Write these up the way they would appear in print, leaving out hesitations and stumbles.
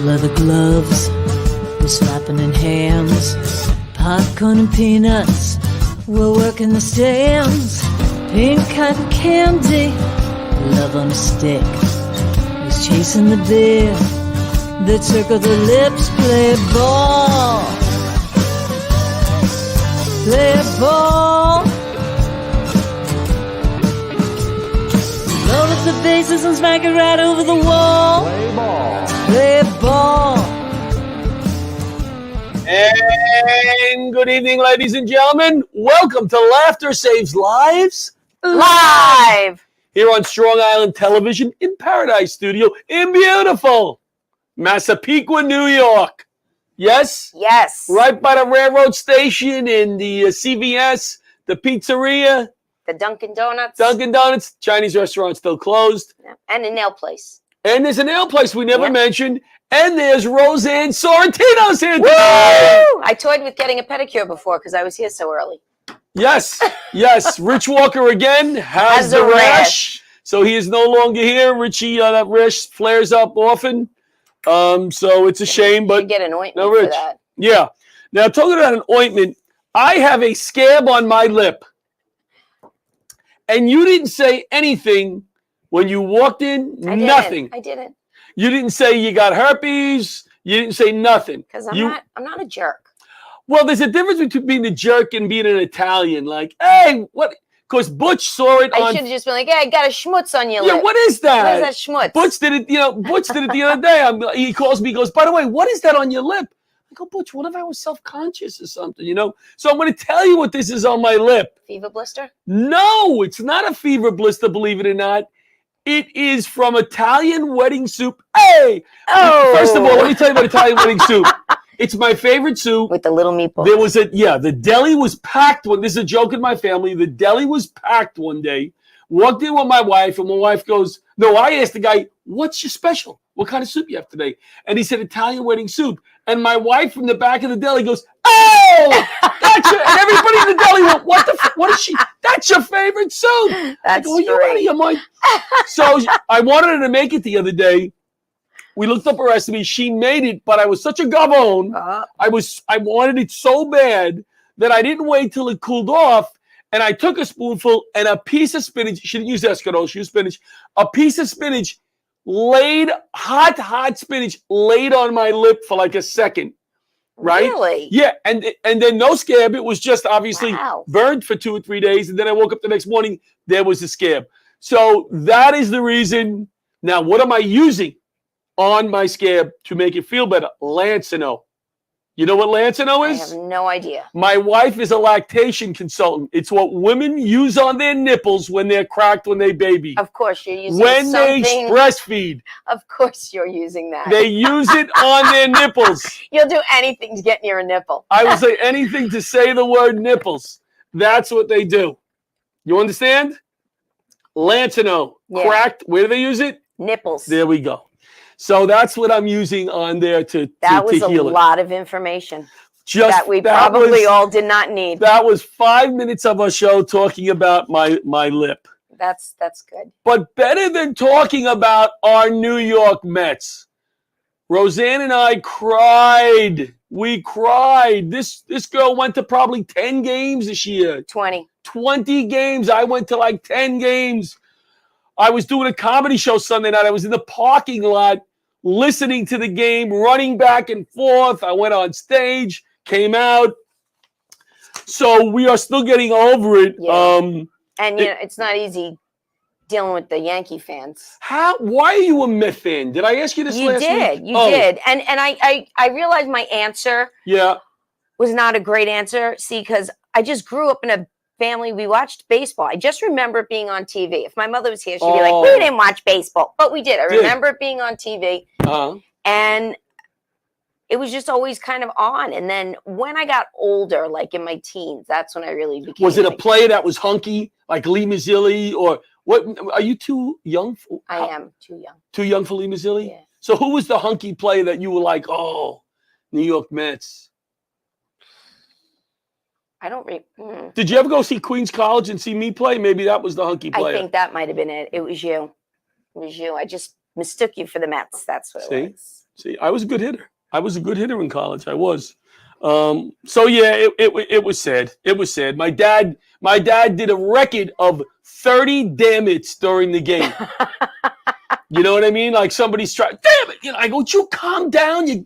Leather gloves, we're slapping in hams. Popcorn and peanuts, we're working the stands. Pink cotton candy, love on a stick. He's chasing the beer, the circle the lips. Play ball, play ball. Load up the bases and smack it right over the wall. Play ball. Play ball. And good evening, ladies and gentlemen. Welcome to Laughter Saves Lives. Live! Here on Strong Island Television in Paradise Studio in beautiful Massapequa, New York. Yes? Yes. Right by the railroad station and the CVS, the pizzeria. The Dunkin' Donuts. Dunkin' Donuts, Chinese restaurant still closed. Yeah. And a nail place. And there's a nail place we never Yeah. mentioned. And there's Roseanne Sorrentino's here Woo! today. I toyed with getting a pedicure before because I was here so early. Yes, yes. Rich Walker again has the rash. So he is no longer here. Richie, that rash flares up often. So it's a shame, but Should get an ointment no for Rich. that. Yeah. Now, talking about an ointment, I have a scab on my lip. And you didn't say anything when you walked in. Nothing. I didn't. You didn't say you got herpes. You didn't say nothing. Because I'm not a jerk. Well, there's a difference between being a jerk and being an Italian. Like, hey, what? Because Butch saw it I on. should have just been like, hey, I got a schmutz on your Yeah, lip. what is that? What is that schmutz? Butch did it. Butch did it the other day. He calls me. He goes, by the way, what is that on your lip? I go, Butch, what if I was self-conscious or something? So I'm going to tell you what this is on my lip. Fever blister? No, it's not a fever blister. Believe it or not. It is from Italian wedding soup. Hey! Oh! First of all, let me tell you about Italian wedding soup. It's my favorite soup. With the little meatballs. There was the deli was packed. This is a joke in my family. The deli was packed one day. Walked in with my wife, and my wife goes, no, I asked the guy, what's your special? What kind of soup you have today? And he said, Italian wedding soup. And my wife from the back of the deli goes, oh! And everybody in the deli went, what is she? That's your favorite soup. That's I go, you out of your mind? So I wanted her to make it the other day. We looked up a recipe. She made it, but I was such a gabon. I wanted it so bad that I didn't wait till it cooled off. And I took a spoonful and a piece of spinach. She didn't use escargot. She used spinach. A piece of spinach hot spinach laid on my lip for like a second. Right? Really? Yeah. And then no scab. It was just obviously Wow. burned for 2 or 3 days. And then I woke up the next morning. There was a scab. So that is the reason. Now, what am I using on my scab to make it feel better? Lancino. You know what Lancino is? I have no idea. My wife is a lactation consultant. It's what women use on their nipples when they're cracked when they baby. Of course, you're using When something. they breastfeed, Of course, you're using that. they use it on their nipples. You'll do anything to get near a nipple. I will say anything to say the word nipples. That's what they do. You understand? Lancino. Yeah. Cracked. Where do they use it? Nipples. There we go. So that's what I'm using on there to That was a heal it. lot of information Just that we probably all did not need. That was 5 minutes of our show talking about my lip. That's good. But better than talking about our New York Mets. Roseanne and I cried. We cried. This girl went to probably 10 games this year. 20. 20 games. I went to like 10 games. I was doing a comedy show Sunday night. I was in the parking lot listening to the game, running back and forth. I went on stage, came out. So we are still getting over it. Yeah. And it's not easy dealing with the Yankee fans. Why are you a Met fan? Did I ask you this last week? You did. And I realized my answer was not a great answer. See, because I just grew up in a family, we watched baseball. I just remember it being on TV. If my mother was here, she'd be like, we didn't watch baseball. But we did. I remember it being on TV. And it was just always kind of on. And then when I got older, like in my teens, that's when I really became. Was it a player that was hunky, like Lee Mazzilli? Or what? Are you too young? I am too young. Too young for Lee Mazzilli? Yeah. So who was the hunky player that you were like, oh, New York Mets? I don't. Did you ever go see Queens College and see me play? Maybe that was the hunky player. I think that might have been it. It was you. It was you. I just mistook you for the Mets. That's what it was. See, I was a good hitter. I was a good hitter in college. I was. So yeah, it was sad. It was sad. My dad did a record of 30 damn it's during the game. You know what I mean? Like somebody's trying, damn it. You know, I go, would you calm down?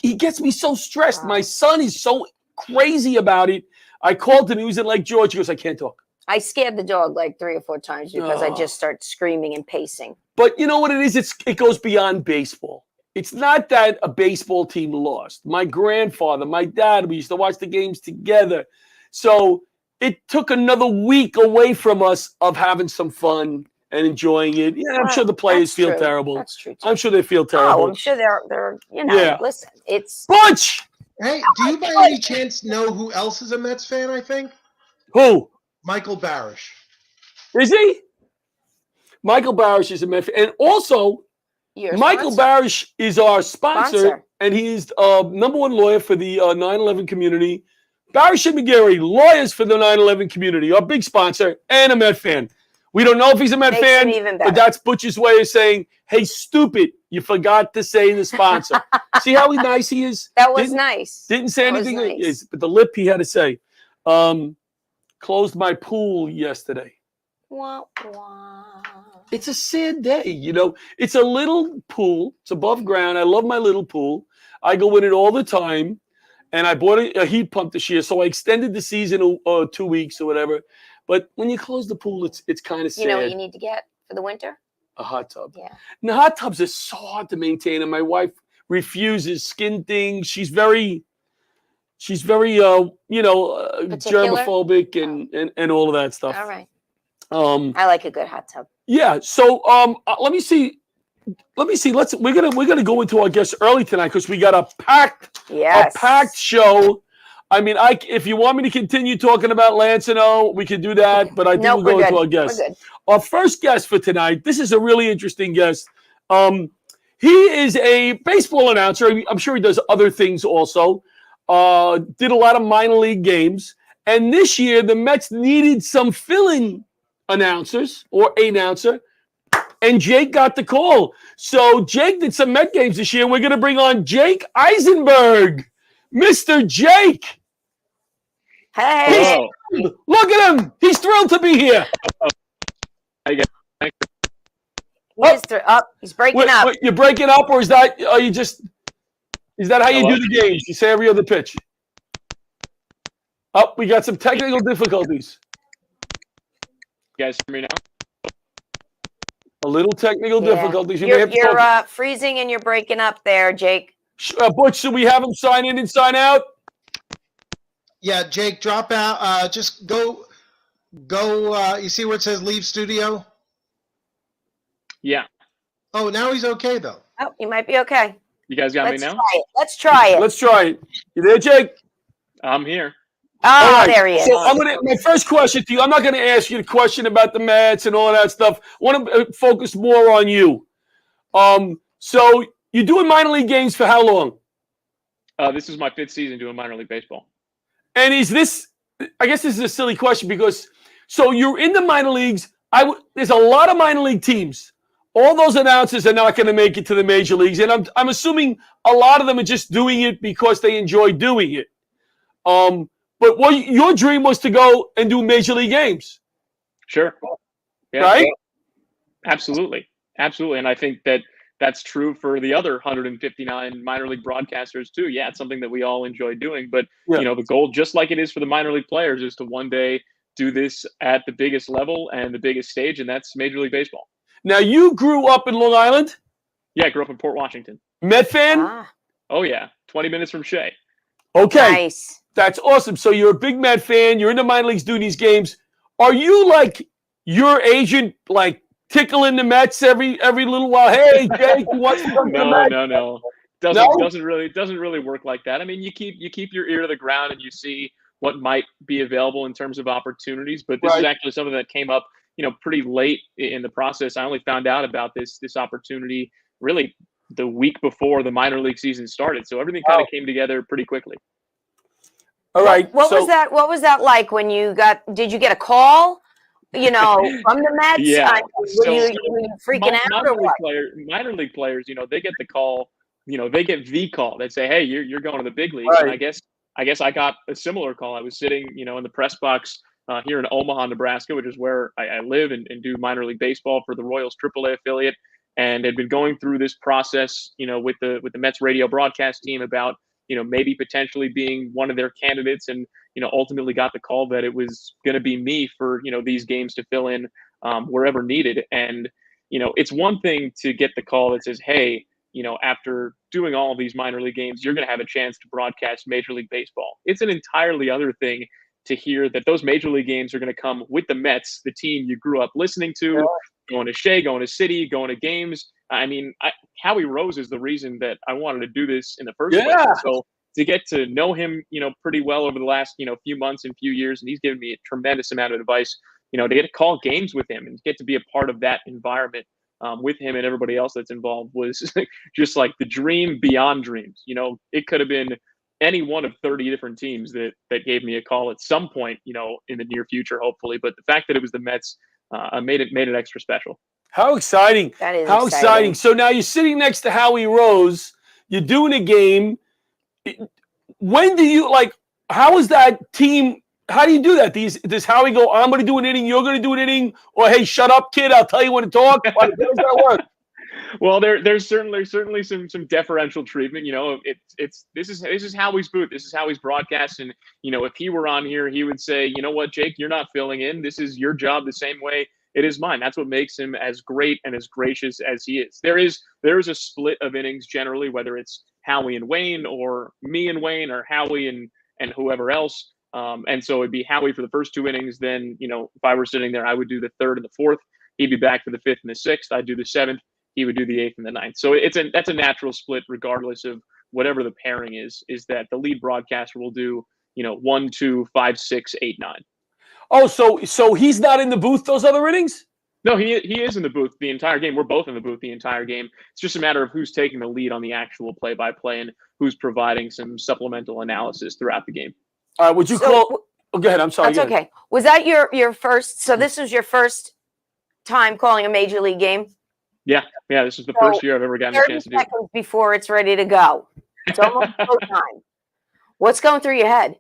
He gets me so stressed. Wow. My son is so crazy about it. I called him. He was in Lake George. He goes, I can't talk. I scared the dog like 3 or 4 times because I just start screaming and pacing. But you know what it is? It goes beyond baseball. It's not that a baseball team lost. My grandfather, my dad, we used to watch the games together. So it took another week away from us of having some fun and enjoying it. Yeah, I'm sure the players feel terrible. That's true. Too. I'm sure they feel terrible. Oh, I'm sure they're listen, it's Butch. Hey, do you by any chance know who else is a Mets fan, I think? Who? Michael Barasch. Is he? Michael Barasch is a Mets fan. And also, Michael Barasch is our sponsor, and he's number 1 lawyer for the 9/11 community. Barasch and McGarry, lawyers for the 9/11 community, our big sponsor, and a Met fan. We don't know if he's a Met fan, but that's Butch's way of saying, hey, stupid, you forgot to say the sponsor. See how nice he is? That was nice. Didn't say anything, nice. But the lip he had to say. Closed my pool yesterday. Wah, wah. It's a sad day, you know. It's a little pool. It's above ground. I love my little pool. I go in it all the time. And I bought a heat pump this year, so I extended the season 2 weeks or whatever. But when you close the pool, it's kind of sad. You know what you need to get for the winter? A hot tub. Yeah. And the hot tubs are so hard to maintain, and my wife refuses skin things. She's very germophobic and all of that stuff. All right. I like a good hot tub. Yeah. So let me see. We're gonna go into our guests early tonight because we got a packed show. I mean, if you want me to continue talking about Lancino, we can do that. But I think we'll go into our guests. Our first guest for tonight. This is a really interesting guest. He is a baseball announcer. I'm sure he does other things also. Did a lot of minor league games. And this year, the Mets needed some fill-in announcers or announcer. And Jake got the call. So Jake did some Met games this year. And we're going to bring on Jake Eisenberg. Mr. Jake. Hey. Look at him. He's thrilled to be here. He's breaking up. You're breaking up, or is that how you do the games? You say every other pitch. Oh, we got some technical difficulties. You guys hear me now? A little technical difficulties. You're freezing and you're breaking up there, Jake. Butch, should we have him sign in and sign out? Yeah, Jake, drop out. Just go. You see where it says leave studio? Yeah. Oh, now he's okay, though. Oh, you might be okay. You guys got me now? Let's try it. Let's try it. You there, Jake? I'm here. Oh, right. There he is. So my first question to you, I'm not going to ask you the question about the Mets and all that stuff. I want to focus more on you. So you're doing minor league games for how long? This is my 5th season doing minor league baseball. And I guess this is a silly question because, so you're in the minor leagues. There's a lot of minor league teams. All those announcers are not going to make it to the major leagues. And I'm assuming a lot of them are just doing it because they enjoy doing it. But your dream was to go and do major league games. Sure. Yeah. Right? Absolutely. And I think that's true for the other 159 minor league broadcasters too. Yeah, it's something that we all enjoy doing. But, the goal, just like it is for the minor league players, is to one day do this at the biggest level and the biggest stage, and that's Major League Baseball. Now, you grew up in Long Island? Yeah, I grew up in Port Washington. Met fan? Oh, yeah. 20 minutes from Shea. Okay. Nice. That's awesome. So you're a big Met fan. You're in the minor leagues doing these games. Are you like your agent, like tickling the Mets every little while? Hey, Jake, you want to come to the Mets? No. Doesn't really work like that. I mean, you keep your ear to the ground and you see what might be available in terms of opportunities. But this is actually something that came up, pretty late in the process. I only found out about this opportunity really the week before the minor league season started. So everything kind of came together pretty quickly. All right. What was that like when did you get a call, from the Mets? Yeah. Were you freaking out or what? Minor league players, they get the call they get the call. They say, hey, you're going to the big leagues. Right. And I guess I got a similar call. I was sitting, in the press box here in Omaha, Nebraska, which is where I live and do minor league baseball for the Royals AAA affiliate, and had been going through this process, with the Mets radio broadcast team about, maybe potentially being one of their candidates, and ultimately got the call that it was going to be me for these games to fill in wherever needed. And it's one thing to get the call that says, hey, after doing all of these minor league games, you're going to have a chance to broadcast Major League Baseball. It's an entirely other thing to hear that those Major League games are going to come with the Mets, the team you grew up listening to, going to Shea, going to City, going to games. I mean, Howie Rose is the reason that I wanted to do this in the first place. So to get to know him, pretty well over the last, few months and few years, and he's given me a tremendous amount of advice, to get to call games with him and get to be a part of that environment with him and everybody else that's involved was just like the dream beyond dreams. It could have been any one of 30 different teams that gave me a call at some point, in the near future, hopefully. But the fact that it was the Mets made it extra special. How exciting. That is How exciting. So now you're sitting next to Howie Rose. You're doing a game. When do you, how is that team? How do you do that? Does Howie go, I'm going to do an inning, you're going to do an inning? Or, hey, shut up, kid, I'll tell you when to talk? How does that work? Well, there's certainly some deferential treatment. This is Howie's booth. This is Howie's broadcast. And, if he were on here, he would say, you know what, Jake, you're not filling in. This is your job the same way it is mine. That's what makes him as great and as gracious as he is. There is a split of innings generally, whether it's Howie and Wayne or me and Wayne or Howie and whoever else. And so it'd be Howie for the first two innings. Then, if I were sitting there, I would do the third and the fourth. He'd be back for the fifth and the sixth. I'd do the seventh. He would do the eighth and the ninth. So that's a natural split, regardless of whatever the pairing is that the lead broadcaster will do, 1, 2, 5, 6, 8, 9. Oh, so he's not in the booth those other innings? No, he is in the booth the entire game. We're both in the booth the entire game. It's just a matter of who's taking the lead on the actual play-by-play and who's providing some supplemental analysis throughout the game. All right, would you call? Oh, go ahead. I'm sorry. That's okay. Was that your first? So this was your first time calling a major league game? Yeah. This is the first year I've ever gotten a chance to do it. 30 seconds before it's ready to go. It's almost full time. What's going through your head?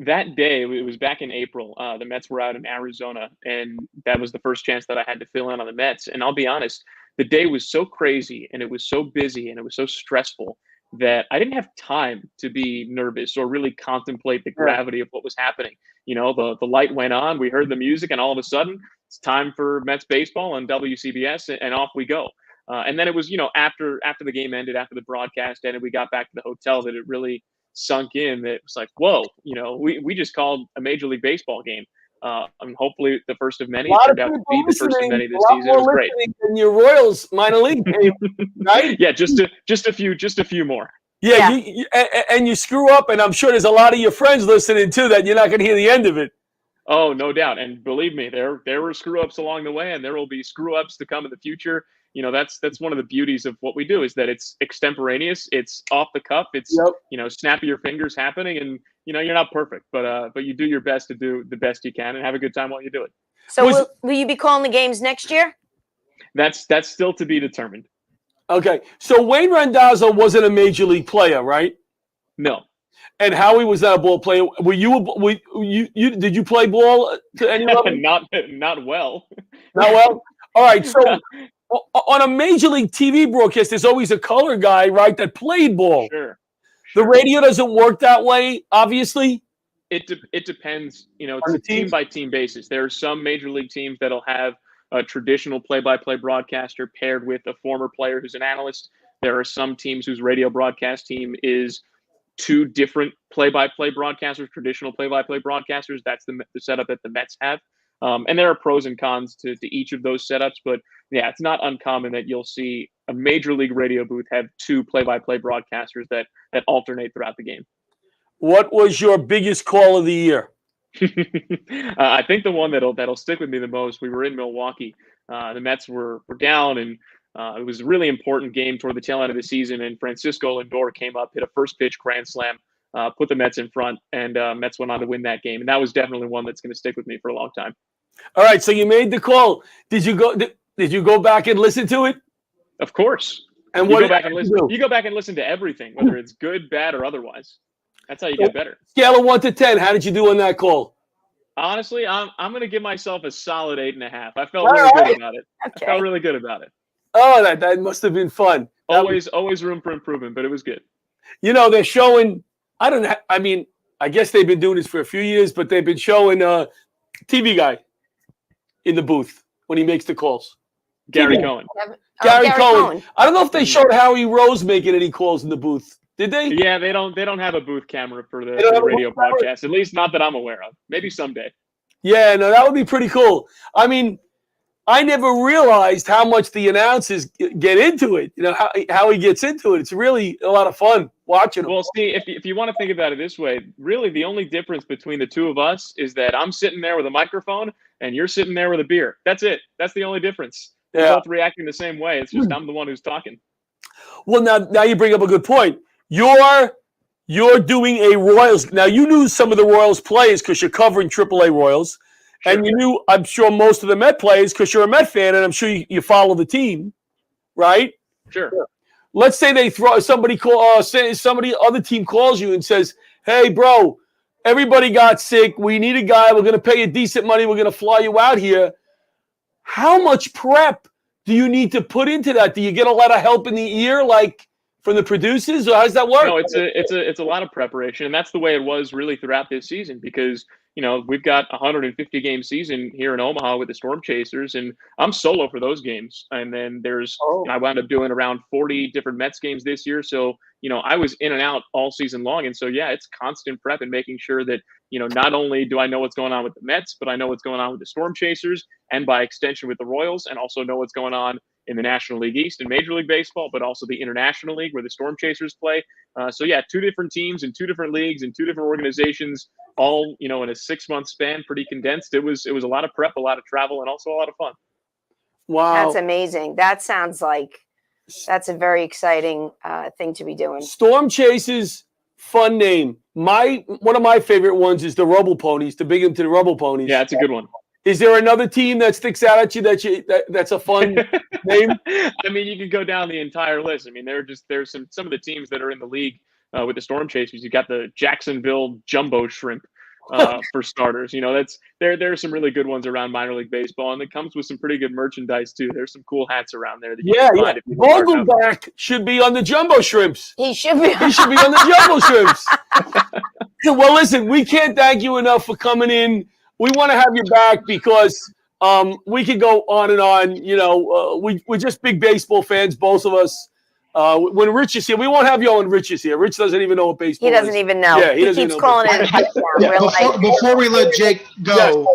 That day, it was back in April. The Mets were out in Arizona, and that was the first chance that I had to fill in on the Mets. And I'll be honest, the day was so crazy, and it was so busy, and it was so stressful that I didn't have time to be nervous or really contemplate the gravity of what was happening. The light went on, we heard the music, and all of a sudden, it's time for Mets baseball on WCBS, and off we go. And then it was, after the game ended, after the broadcast ended, we got back to the hotel that it really sunk in that it was like, whoa, we just called a Major League Baseball game. Hopefully the first of many. It turned out to be the first of many this season. It was great. Than your Royals minor league game, right? Yeah, just a few more. Yeah. And you screw up, and I'm sure there's a lot of your friends listening too that you're not going to hear the end of it. Oh, no doubt. And believe me, there were screw ups along the way, and there will be screw ups to come in the future. That's one of the beauties of what we do is that it's extemporaneous, it's off the cuff, it's snap of your fingers happening, and you're not perfect, but you do your best to do the best you can and have a good time while you do it. So will you be calling the games next year? That's still to be determined. Okay, so Wayne Randazzo wasn't a major league player, right? No. And Howie was not a ball player. Were you? Did you play ball to any level? Not well. Not well. All right. So on a major league TV broadcast, there's always a color guy, right, that played ball. Sure. The radio doesn't work that way, obviously. It depends. It's a team by team basis. There are some major league teams that'll have a traditional play-by-play broadcaster paired with a former player who's an analyst. There are some teams whose radio broadcast team is two different play-by-play broadcasters, traditional play-by-play broadcasters. That's the setup that the Mets have. And there are pros and cons to each of those setups. But, yeah, it's not uncommon that you'll see a major league radio booth have two play-by-play broadcasters that alternate throughout the game. What was your biggest call of the year? I think the one that'll stick with me the most, we were in Milwaukee. The Mets were down, and it was a really important game toward the tail end of the season, and Francisco Lindor came up, hit a first pitch grand slam, put the Mets in front, and Mets went on to win that game. And that was definitely one that's going to stick with me for a long time. All right, so you made the call. Did you go back and listen to it? Of course. And you go back and listen. You go back and listen to everything, whether it's good, bad, or otherwise. That's how you get better. Scale of 1 to 10. How did you do on that call? Honestly, I'm going to give myself a solid 8.5. I felt really good about it. Okay. I felt really good about it. Oh, that must have been fun. Always room for improvement, but it was good. You know, they're showing. I mean, I guess they've been doing this for a few years, but they've been showing TV guy in the booth when he makes the calls. Gary Cohen. Gary Cohen. I don't know if they showed Howie Rose making any calls in the booth. Did they? Yeah, they don't have a booth camera for the radio broadcast. At least not that I'm aware of. Maybe someday. Yeah, no, that would be pretty cool. I mean, I never realized how much the announcers get into it. You know, how he gets into it. It's really a lot of fun watching him. Well, see, if you want to think about it this way, really the only difference between the two of us is that I'm sitting there with a microphone and you're sitting there with a beer. That's it. That's the only difference. We're both reacting the same way. It's just I'm the one who's talking. Well, now you bring up a good point. You're doing a Royals. Now, you knew some of the Royals players because you're covering AAA Royals. Sure. And you knew, I'm sure, most of the Met players because you're a Met fan, and I'm sure you follow the team, right? Sure. Let's say they throw somebody other team calls you and says, "Hey, bro, everybody got sick. We need a guy. We're going to pay you decent money. We're going to fly you out here." How much prep do you need to put into that? Do you get a lot of help in the ear, like from the producers, or how does that work? No, it's a lot of preparation, and that's the way it was really throughout this season because we've got a 150 game season here in Omaha with the Storm Chasers, and I'm solo for those games. And then I wound up doing around 40 different Mets games this year, so I was in and out all season long, and so it's constant prep and making sure that not only do I know what's going on with the Mets, but I know what's going on with the Storm Chasers, and by extension with the Royals, and also know what's going on in the National League East and Major League Baseball, but also the International League where the Storm Chasers play. So 2 different teams in 2 different leagues and 2 different organizations, all in a 6-month span, pretty condensed. It was a lot of prep, a lot of travel, and also a lot of fun. Wow, that's amazing. That sounds like that's a very exciting thing to be doing. Storm Chasers, fun name. One of my favorite ones is the Rubble Ponies. To big into the Rubble Ponies. Yeah, it's a good one. Is there another team that sticks out at you that's a fun name? I mean, you can go down the entire list. I mean, there's some of the teams that are in the league with the Storm Chasers. You got the Jacksonville Jumbo Shrimp for starters. There are some really good ones around minor league baseball, and it comes with some pretty good merchandise too. There's some cool hats around there. That you can find if you Vogelback should be on the Jumbo Shrimps. He should be. He should be on the Jumbo Shrimps. Well, listen, we can't thank you enough for coming in. We want to have you back because we could go on and on. We're just big baseball fans, both of us. When Rich is here, we won't have you on when Rich is here. Rich doesn't even know what baseball is. He doesn't even know. Yeah, he keeps calling it. Before we let Jake go,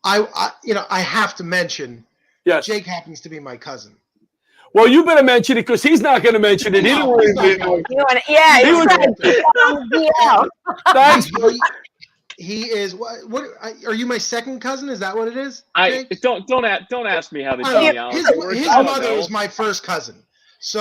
I have to mention, Jake happens to be my cousin. Well, you better mention it because he's not going to mention it. Thanks. He is what? Are you my second cousin? Is that what it is? Don't ask me how the genealogy works. His mother is my first cousin. So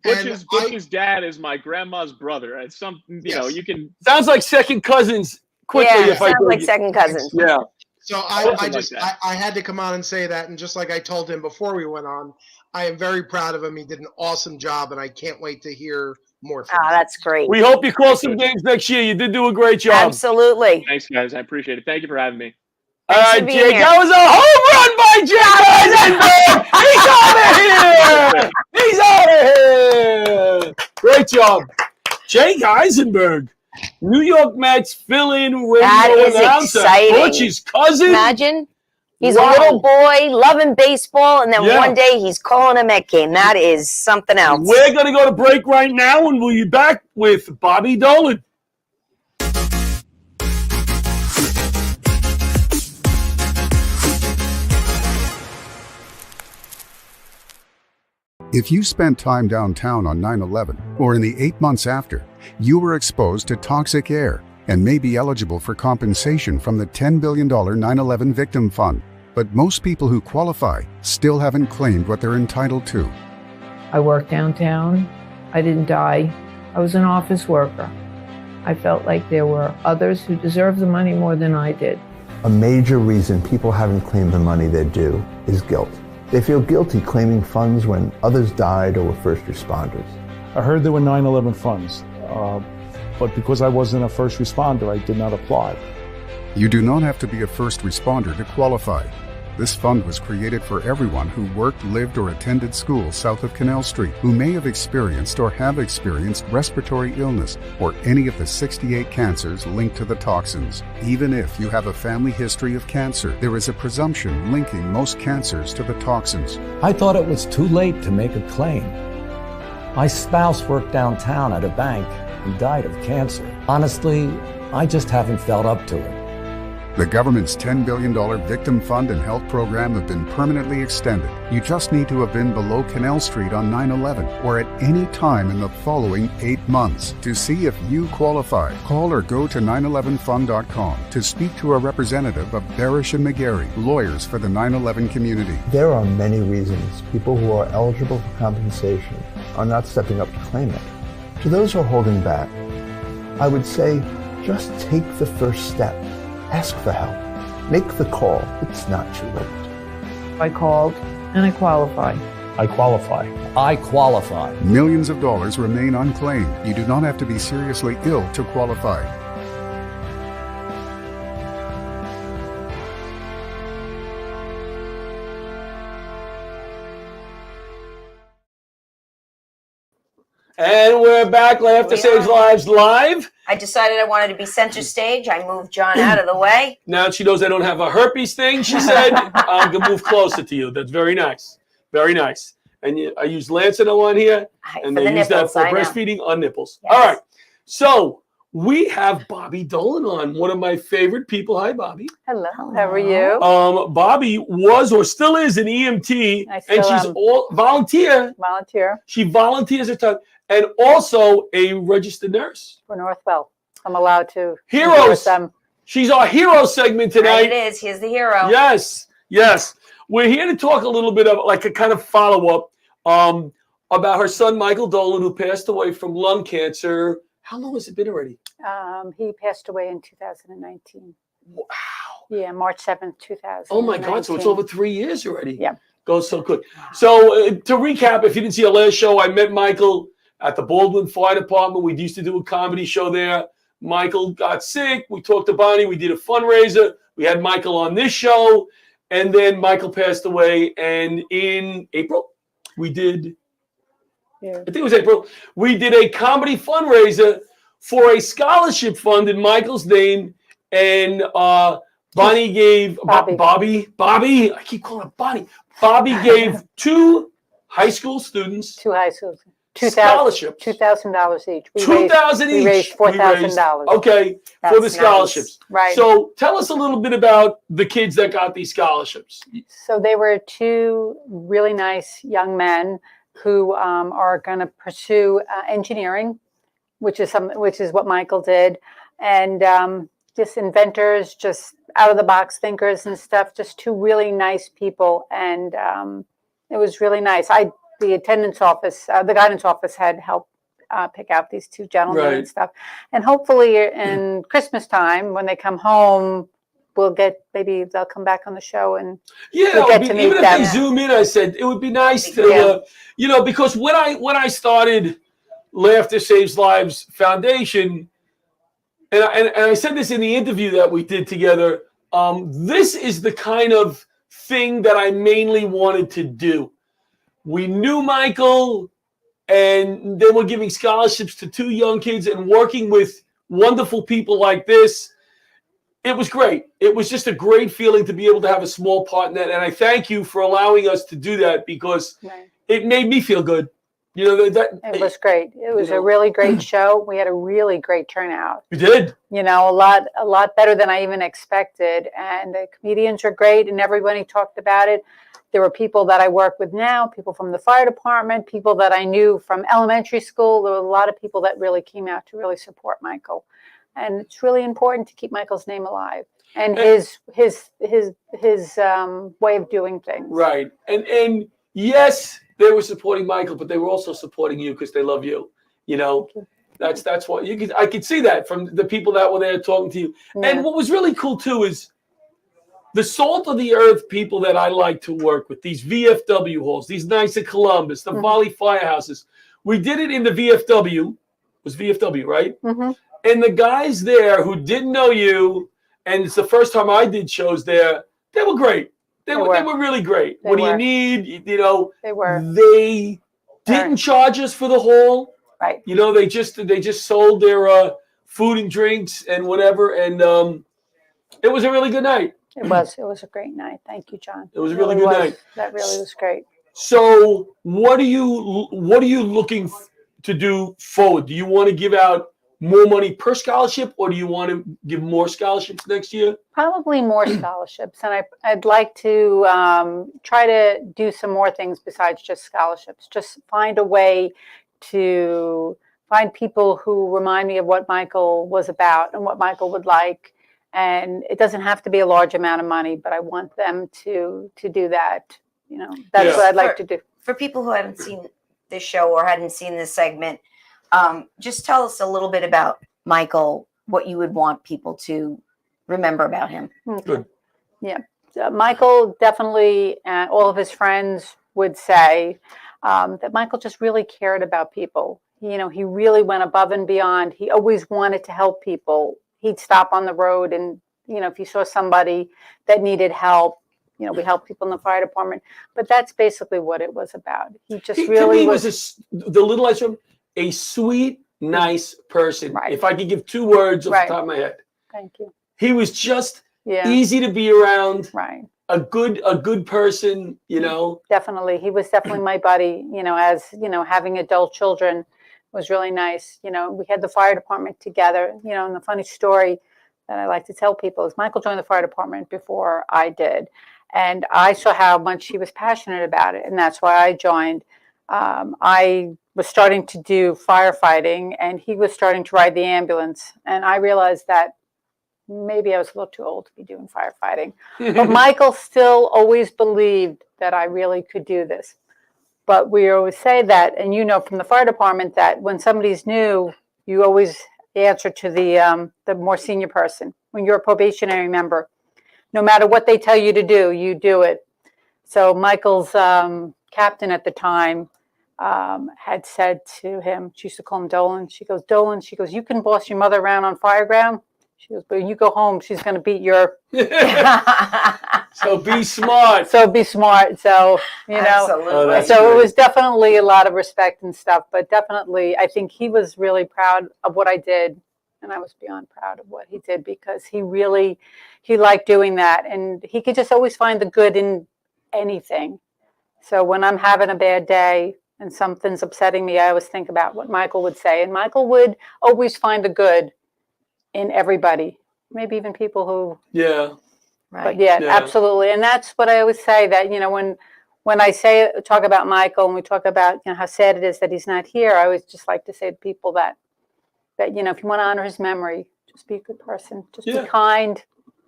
Butch's dad is my grandma's brother. It's you can sounds like second cousins. Quickly, yeah, sounds like second cousins. Yeah. So I had to come on and say that, and just like I told him before we went on, I am very proud of him. He did an awesome job, and I can't wait to hear more from him. That's great. We hope you call some games next year. You did do a great job. Absolutely. Thanks, guys. I appreciate it. Thank you for having me. All right, Jake. That was a home run by Jake Eisenberg. He's out of here. Great job. Jake Eisenberg, New York Mets fill-in radio announcer. Exciting. Butch's cousin. Imagine. He's a little boy loving baseball, and then one day he's calling a Met game. That is something else. We're going to go to break right now, and we'll be back with Bobby Dolan. If you spent time downtown on 9/11 or in the 8 months after, you were exposed to toxic air and may be eligible for compensation from the $10 billion 9/11 Victim Fund. But most people who qualify still haven't claimed what they're entitled to. I worked downtown. I didn't die. I was an office worker. I felt like there were others who deserved the money more than I did. A major reason people haven't claimed the money they're due is guilt. They feel guilty claiming funds when others died or were first responders. I heard there were 9/11 funds, but because I wasn't a first responder, I did not apply. You do not have to be a first responder to qualify. This fund was created for everyone who worked, lived, or attended school south of Canal Street, who may have experienced or have experienced respiratory illness or any of the 68 cancers linked to the toxins. Even if you have a family history of cancer, there is a presumption linking most cancers to the toxins. I thought it was too late to make a claim. My spouse worked downtown at a bank and died of cancer. Honestly, I just haven't felt up to it. The government's $10 billion Victim Fund and Health Program have been permanently extended. You just need to have been below Canal Street on 9/11 or at any time in the following 8 months. To see if you qualify, call or go to 911fund.com to speak to a representative of Barasch and McGarry, lawyers for the 9/11 community. There are many reasons people who are eligible for compensation are not stepping up to claim it. To those who are holding back, I would say just take the first step. Ask for help. Make the call. It's not too late. I called and I qualify. I qualify. I qualify. Millions of dollars remain unclaimed. You do not have to be seriously ill to qualify. And we're back. Laughter Saves Lives live. I decided I wanted to be center stage. I moved John out of the way. Now that she knows I don't have a herpes thing, she said, I'm going to move closer to you. That's very nice. Very nice. And I use Lancet on here, and they use that for breastfeeding on nipples. Yes. All right. So we have Bobby Dolan on, one of my favorite people. Hi, Bobby. Hello. How are you? Bobby was or still is an EMT, and she's all volunteer. Volunteer. She volunteers her time, and also a registered nurse For Northwell. I'm allowed to. Heroes. She's our hero segment tonight. Right, it is. Here's the hero. Yes, yes. We're here to talk a little bit of like a kind of follow-up about her son, Michael Dolan, who passed away from lung cancer. How long has it been already? He passed away in 2019. Wow. Yeah, March 7th, 2019. Oh, my God. So it's over 3 years already. Yeah. Goes so quick. So to recap, if you didn't see our last show, I met Michael at the Baldwin Fire Department. We used to do a comedy show there. Michael got sick. We talked to Bonnie. We did a fundraiser. We had Michael on this show. And then Michael passed away. And in April, we did, I think it was April, we did a comedy fundraiser for a scholarship fund in Michael's name. And Bonnie gave, Bobby, I keep calling her Bonnie. Bobby gave two high school students. Two high schools. Scholarships. $2,000 each. $2,000 each. We raised $4,000. Okay, for the scholarships. Nice. Right. So tell us a little bit about the kids that got these scholarships. So they were two really nice young men who are going to pursue engineering, which is what Michael did, and just inventors, just out of the box thinkers and stuff. Just two really nice people, and it was really nice. The attendance office, the guidance office had helped pick out these two gentlemen and stuff. And hopefully in Christmas time, when they come home, maybe they'll come back on the show and we'll get to meet even them. if they zoom in, I said it would be nice to, because when I started Laughter Saves Lives Foundation, and I said this in the interview that we did together, this is the kind of thing that I mainly wanted to do. We knew Michael, and then we're giving scholarships to two young kids and working with wonderful people like this. It was great. It was just a great feeling to be able to have a small part in that. And I thank you for allowing us to do that because it made me feel good. It was great. It was a really great show. We had a really great turnout. We did. A lot better than I even expected. And the comedians are great, and everybody talked about it. There were people that I work with now, people from the fire department, people that I knew from elementary school. There were a lot of people that really came out to really support Michael. And it's really important to keep Michael's name alive and his way of doing things. Right. And yes, they were supporting Michael, but they were also supporting you because they love you. That's what I could see that from the people that were there talking to you. Yeah. And what was really cool too is the salt of the earth people that I like to work with, these VFW halls, these Knights of Columbus, the Volley Firehouses. We did it in the VFW. It was VFW, right? Mm-hmm. And the guys there who didn't know you, and it's the first time I did shows there, they were great. They were really great. What do you need? You know, they didn't charge us for the hall. Right. You know, they just sold their food and drinks and whatever, and it was a really good night. It was a great night. Thank you, John. It was a really good night. That really was great. So, what are you looking to do forward? Do you want to give out more money per scholarship, or do you want to give more scholarships next year? Probably more scholarships, and I'd like to try to do some more things besides just scholarships. Just find a way to find people who remind me of what Michael was about and what Michael would like. And it doesn't have to be a large amount of money, but I want them to do that. You know, that's what I'd like to do. For people who haven't seen this show or hadn't seen this segment, just tell us a little bit about Michael, what you would want people to remember about him. Good. Yeah. Michael definitely, all of his friends would say that Michael just really cared about people. You know, he really went above and beyond. He always wanted to help people. He'd stop on the road and, you know, if he saw somebody that needed help, you know, we help people in the fire department. But that's basically what it was about. He just really was the little I saw him, a sweet, nice person. Right. If I could give 2 words off the top of my head. Thank you. He was just easy to be around. Right. A good person, you know. Definitely. He was definitely my buddy, you know, as, you know, having adult children was really nice. You know, we had the fire department together, you know, and the funny story that I like to tell people is Michael joined the fire department before I did. And I saw how much he was passionate about it. And that's why I joined. I was starting to do firefighting and he was starting to ride the ambulance. And I realized that maybe I was a little too old to be doing firefighting. But Michael still always believed that I really could do this. But we always say that, and you know from the fire department that when somebody's new, you always answer to the more senior person. When you're a probationary member, no matter what they tell you to do, you do it. So Michael's captain at the time had said to him, she used to call him Dolan. She goes, Dolan, she goes, you can boss your mother around on fire ground. She goes, but when you go home, she's going to beat your. So be smart. So be smart. So, you know, Absolutely. So it was definitely a lot of respect and stuff, but definitely I think he was really proud of what I did. And I was beyond proud of what he did because he liked doing that. And he could just always find the good in anything. So when I'm having a bad day and something's upsetting me, I always think about what Michael would say. And Michael would always find the good in everybody, maybe even people who. Yeah. Right. But yeah, absolutely. And that's what I always say that, you know, when I talk about Michael and we talk about, you know, how sad it is that he's not here, I always just like to say to people that, you know, if you want to honor his memory, just be a good person, just be kind.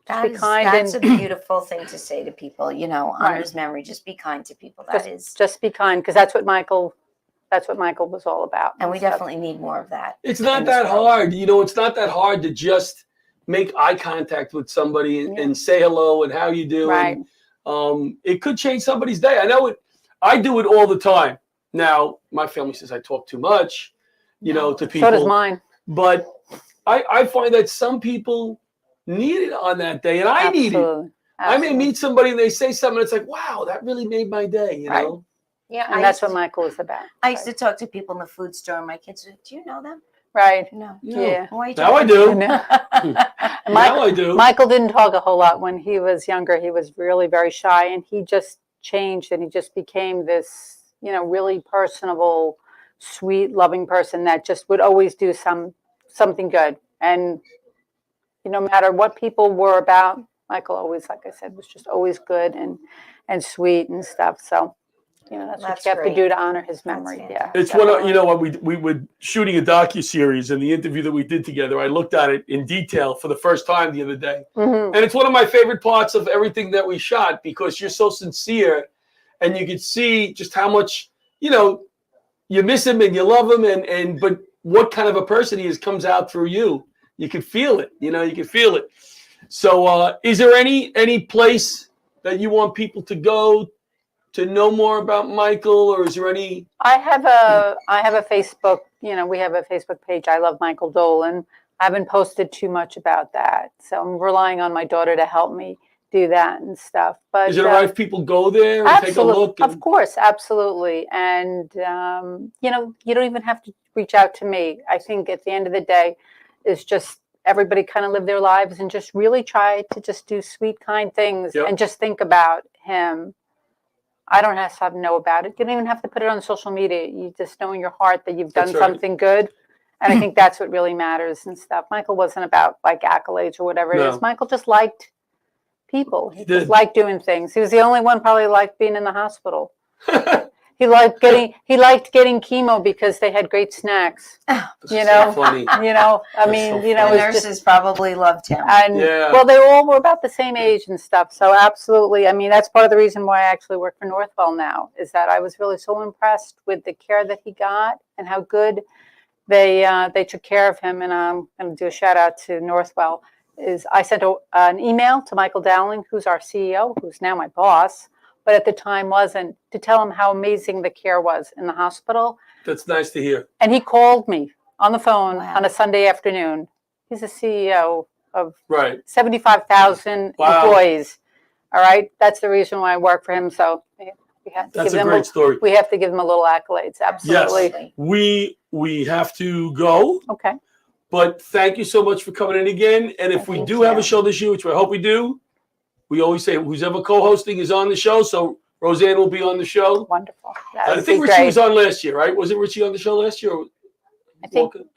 That's a beautiful thing to say to people, you know, honor his memory, just be kind to people. Just be kind, because that's what Michael was all about. And we definitely need more of that. It's not that hard. You know, it's not that hard to just make eye contact with somebody and say hello and how you do. Right. And, it could change somebody's day. I know it. I do it all the time. Now, my family says I talk too much, you know, to people. So does mine. But I find that some people need it on that day, and I need it. I may meet somebody and they say something, it's like, wow, that really made my day, you know? Yeah, and that's what Michael is about. I used to talk to people in the food store, and my kids said, do you know them? Right. No. Yeah. Now I do. Now I do. Michael didn't talk a whole lot when he was younger. He was really very shy, and he just changed, and he just became this, you know, really personable, sweet, loving person that just would always do something good. And you know, no matter what people were about, Michael always, like I said, was just always good and sweet and stuff. So, you know, that's what you have to do to honor his memory. Yeah. It's one, you know, when we were shooting a docuseries, and the interview that we did together, I looked at it in detail for the first time the other day. Mm-hmm. And it's one of my favorite parts of everything that we shot, because you're so sincere and you could see just how much, you know, you miss him and you love him, but what kind of a person he is comes out through you. You could feel it, you know, you could feel it. So is there any place that you want people to go to know more about Michael, or is there any? I have a Facebook, we have a Facebook page. I love Michael Dolan. I haven't posted too much about that. So I'm relying on my daughter to help me do that and stuff. But is it all right if people go there and take a look? Of course, absolutely. And, you don't even have to reach out to me. I think at the end of the day, it's just everybody kind of live their lives and just really try to just do sweet, kind things and just think about him. I don't have to know about it. You don't even have to put it on social media. You just know in your heart that you've done something good. And I think that's what really matters and stuff. Michael wasn't about like accolades or whatever it is. Michael just liked people. He just liked doing things. He was the only one probably liked being in the hospital. He liked getting chemo because they had great snacks. So funny. The nurses probably loved him. And well, they all were about the same age and stuff. So absolutely. I mean, that's part of the reason why I actually work for Northwell now, is that I was really so impressed with the care that he got and how good they took care of him. And I'm going to do a shout out to Northwell. I sent an email to Michael Dowling, who's our CEO, who's now my boss, but at the time wasn't, to tell him how amazing the care was in the hospital. That's nice to hear. And he called me on the phone on a Sunday afternoon. He's a CEO of 75,000 employees. All right. That's the reason why I work for him. So we have to give him great story. We have to give him a little accolades. Absolutely. Yes. We have to go. Okay. But thank you so much for coming in again. And if we do have a show this year, which I hope we do, we always say who's ever co-hosting is on the show. So Roseanne will be on the show. Wonderful. I think Richie was on last year, right? Wasn't Richie on the show last year? I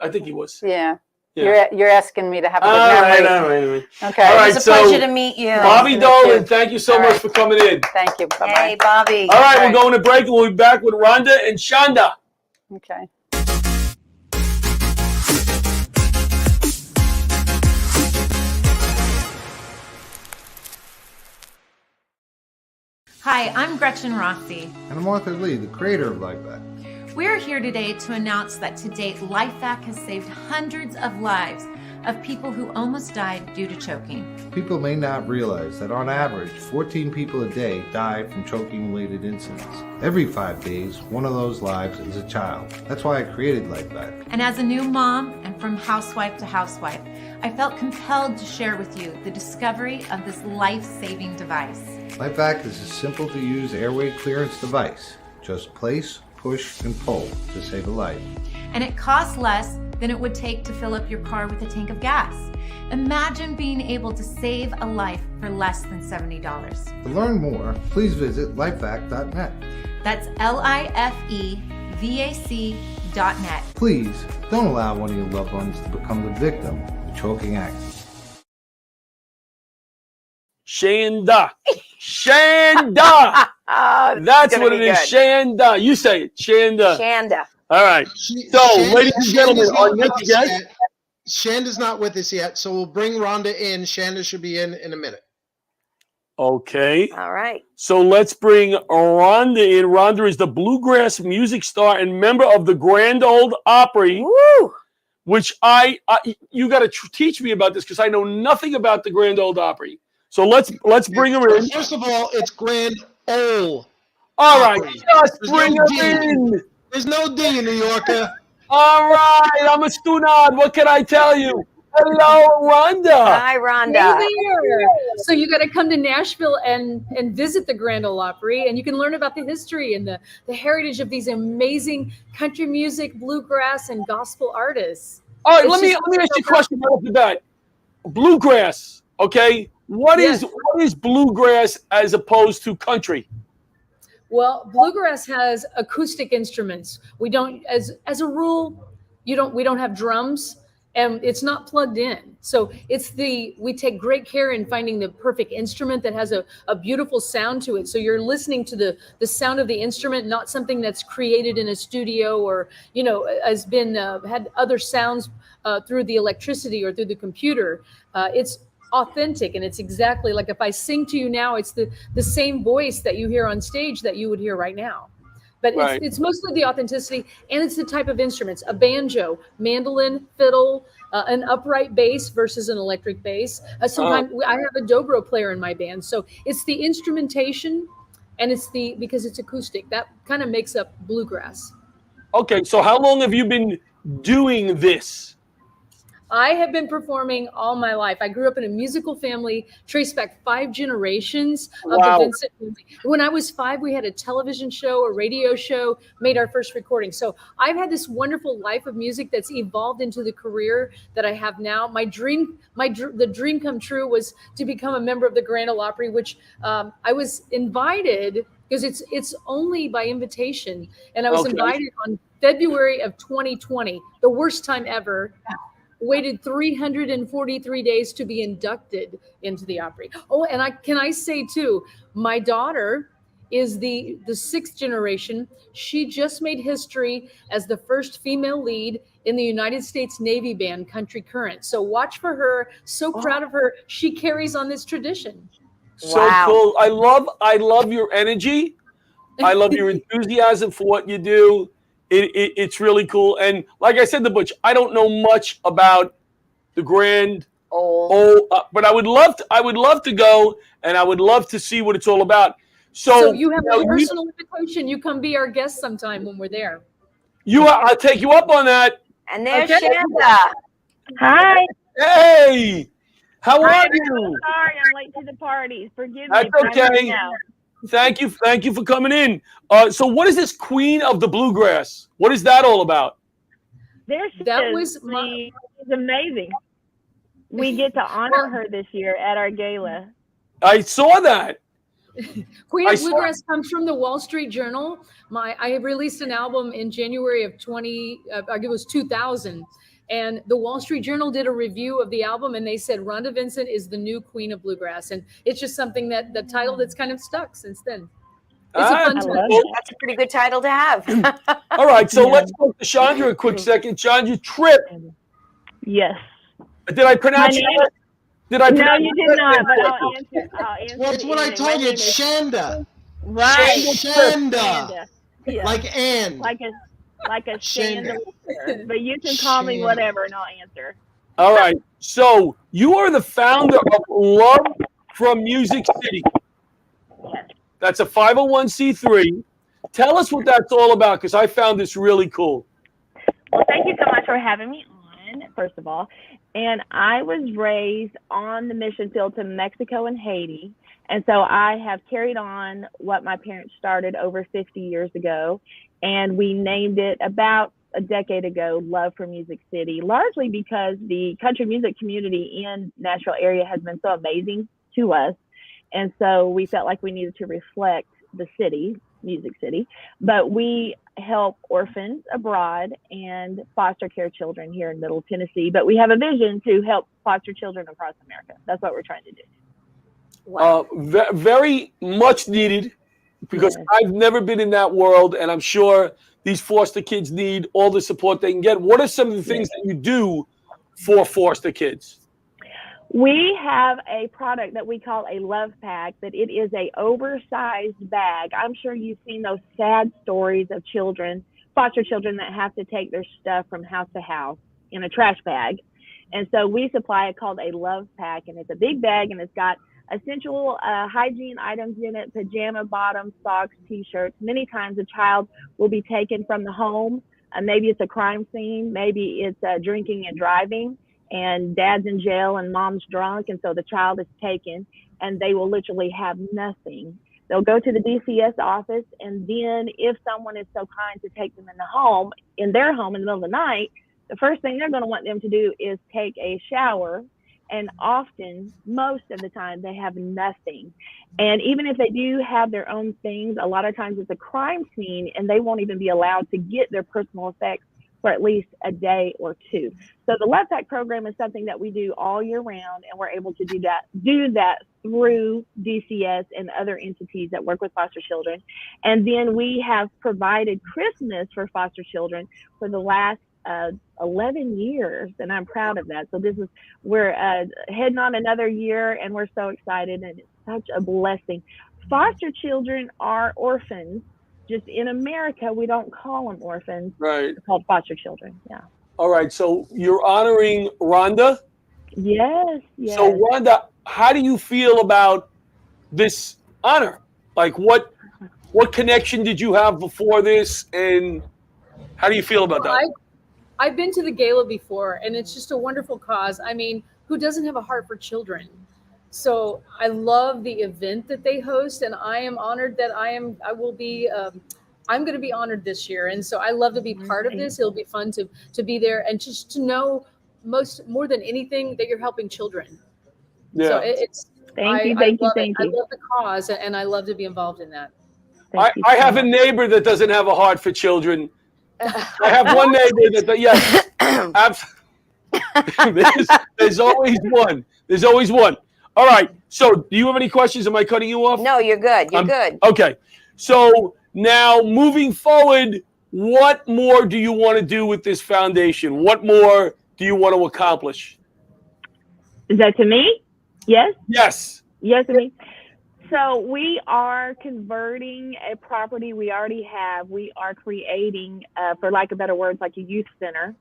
think he was. Yeah. You're asking me to have a good memory. All right. Okay. All right, it was a pleasure to meet you. Bobby Dolan, thank you so much for coming in. Thank you. Bye-bye. Hey, Bobby. All right, we're going to break and we'll be back with Rhonda and Shonda. Okay. Hi, I'm Gretchen Rossi. And I'm Arthur Lee, the creator of LifeVac. We're here today to announce that to date, LifeVac has saved hundreds of lives of people who almost died due to choking. People may not realize that on average, 14 people a day die from choking-related incidents. Every 5 days, one of those lives is a child. That's why I created LifeVac. And as a new mom, and from housewife to housewife, I felt compelled to share with you the discovery of this life-saving device. LifeVac is a simple-to-use airway clearance device. Just place, push, and pull to save a life. And it costs less than it would take to fill up your car with a tank of gas. Imagine being able to save a life for less than $70. To learn more, please visit lifevac.net. That's LIFEVAC.net. Please don't allow one of your loved ones to become the victim of a choking accident. Shanda. That's what it is. Shanda. You say it. Shanda. All right. Ladies and gentlemen, our next guest. Shanda's not with us yet, so we'll bring Rhonda in. Shanda should be in a minute. Okay. All right. So let's bring Rhonda in. Rhonda is the bluegrass music star and member of the Grand Ole Opry. Woo! Which you got to teach me about this because I know nothing about the Grand Ole Opry. So let's bring her in. First of all, it's Grand Ole. All right, just bring her in. There's no D in New Yorker. All right, I'm a stunad. What can I tell you? Hello, Rhonda. Hi, Rhonda. Hey there. So you got to come to Nashville and visit the Grand Ole Opry, and you can learn about the history and the heritage of these amazing country music, bluegrass, and gospel artists. All right, let me ask you a question right off the bat. Bluegrass, okay? What is bluegrass as opposed to country? Well, bluegrass has acoustic instruments. We don't, as a rule, we don't have drums, and it's not plugged in. So we take great care in finding the perfect instrument that has a beautiful sound to it. So you're listening to the sound of the instrument, not something that's created in a studio or, has been, had other sounds through the electricity or through the computer. It's authentic, and it's exactly like if I sing to you now, it's the same voice that you hear on stage that you would hear right now. But it's mostly the authenticity, and it's the type of instruments: a banjo, mandolin, fiddle, an upright bass versus an electric bass. Sometimes I have a dobro player in my band, so it's the instrumentation, and because it's acoustic, that kind of makes up bluegrass. Okay, so how long have you been doing this? I have been performing all my life. I grew up in a musical family, traced back 5 generations of the Vincent family. When I was 5, we had a television show, a radio show, made our first recording. So I've had this wonderful life of music that's evolved into the career that I have now. The dream come true was to become a member of the Grand Ole Opry, which I was invited, because it's only by invitation. And I was invited on February of 2020, the worst time ever. Waited 343 days to be inducted into the Opry. Oh, and can I say too, my daughter is the 6th generation. She just made history as the first female lead in the United States Navy Band, Country Current. So watch for her. So proud of her. She carries on this tradition. So cool. I love your energy. I love your enthusiasm for what you do. It's really cool. And like I said to Butch, I don't know much about the Grand Ole, but I would love to go, and I would love to see what it's all about. So you have a personal invitation. You come be our guest sometime when we're there. I'll take you up on that. And there's Shanda. Hi. Hey. How are you? Sorry, I'm late to the party. Forgive me. That's okay. Thank you for coming in. So what is this Queen of the Bluegrass? What is that all about? There she is. She's amazing. We get to honor her this year at our gala. I saw that. Queen of Bluegrass comes from the Wall Street Journal. I released an album in January of 2000. And the Wall Street Journal did a review of the album, and they said Rhonda Vincent is the new Queen of Bluegrass. And it's just something the title that's kind of stuck since then. It's a fun title. That's a pretty good title to have. All right, so let's talk to Chandra a quick second. Chandra Tripp. Yes. Did I pronounce it? No, you did not, but I'll answer. Well, it's what I told you. It's Shanda. Right. Shanda. Yeah. Like Ann. Like a chandelier. But you can call me whatever, and I'll answer. All right. So you are the founder of Love from Music City. Yes. That's a 501c3. Tell us what that's all about, because I found this really cool. Well, thank you so much for having me on, first of all. And I was raised on the mission field to Mexico and Haiti. And so I have carried on what my parents started over 50 years ago. And we named it about a decade ago, Love for Music City, largely because the country music community in Nashville area has been so amazing to us. And so we felt like we needed to reflect the city, Music City, but we help orphans abroad and foster care children here in Middle Tennessee. But we have a vision to help foster children across America. That's what we're trying to do. Wow. Very much needed, because I've never been in that world, and I'm sure these foster kids need all the support they can get. What are some of the things that you do for foster kids? We have a product that we call a love pack, that it is a oversized bag. I'm sure you've seen those sad stories of children, foster children, that have to take their stuff from house to house in a trash bag. And so we supply it called a love pack, and it's a big bag, and it's got essential hygiene items in it: pajama bottoms, socks, t-shirts. Many times a child will be taken from the home. Maybe it's a crime scene, maybe it's drinking and driving, and dad's in jail and mom's drunk, and so the child is taken, and they will literally have nothing. They'll go to the DCS office, and then if someone is so kind to take them in their home in the middle of the night, the first thing they're going to want them to do is take a shower. And often, most of the time, they have nothing. And even if they do have their own things, a lot of times it's a crime scene, and they won't even be allowed to get their personal effects for at least a day or two. So the Love Pack program is something that we do all year round, and we're able to do that through DCS and other entities that work with foster children. And then we have provided Christmas for foster children for the last 11 years, and I'm proud of that. So we're heading on another year, and we're so excited, and it's such a blessing. Foster children are orphans Just in America, we don't call them orphans. Right. They're called foster children. Yeah. All right. So you're honoring Rhonda? Yes. Yes. So Rhonda, how do you feel about this honor? Like what connection did you have before this, and how do you feel about that? I've been to the gala before, and it's just a wonderful cause. I mean, who doesn't have a heart for children? So I love the event that they host, and I am honored that I'm going to be honored this year. And so I love to be part of this. It'll be fun to be there and just to know more than anything that you're helping children. Yeah. So it's thank you. I love the cause, and I love to be involved in that. I have a neighbor that doesn't have a heart for children. I have one neighbor that yes, there's always one. There's always one. All right. So, do you have any questions? Am I cutting you off? No, you're good. You're good. Okay. So now, moving forward, what more do you want to do with this foundation? What more do you want to accomplish? Is that to me? Yes. Yes. Yes, to me. So we are converting a property we already have. We are creating, for lack of better words, like a youth center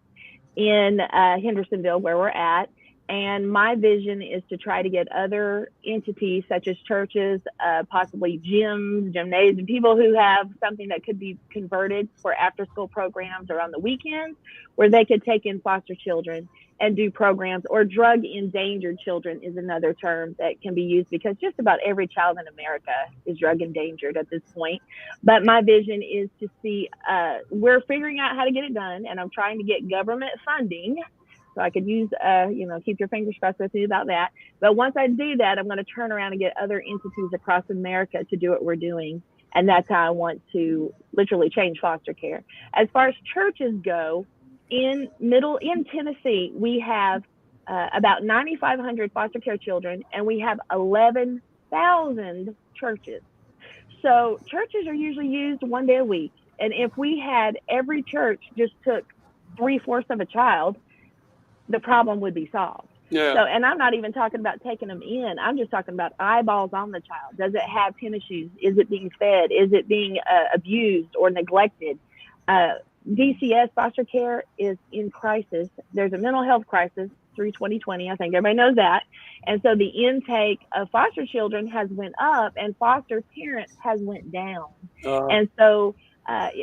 in Hendersonville, where we're at. And my vision is to try to get other entities such as churches, possibly gyms, gymnasiums, people who have something that could be converted for after school programs or on the weekends, where they could take in foster children and do programs. Or drug endangered children is another term that can be used, because just about every child in America is drug endangered at this point. But my vision is to see, we're figuring out how to get it done, and I'm trying to get government funding. So I could use, keep your fingers crossed with me about that. But once I do that, I'm going to turn around and get other entities across America to do what we're doing. And that's how I want to literally change foster care. As far as churches go, in Tennessee, we have about 9,500 foster care children, and we have 11,000 churches. So churches are usually used one day a week. And if we had every church just took 3/4 of a child, the problem would be solved. Yeah. So, and I'm not even talking about taking them in. I'm just talking about eyeballs on the child. Does it have tennis shoes? Is it being fed? Is it being abused or neglected? DCS foster care is in crisis. There's a mental health crisis through 2020. I think everybody knows that. And so the intake of foster children has went up, and foster parents has went down. And so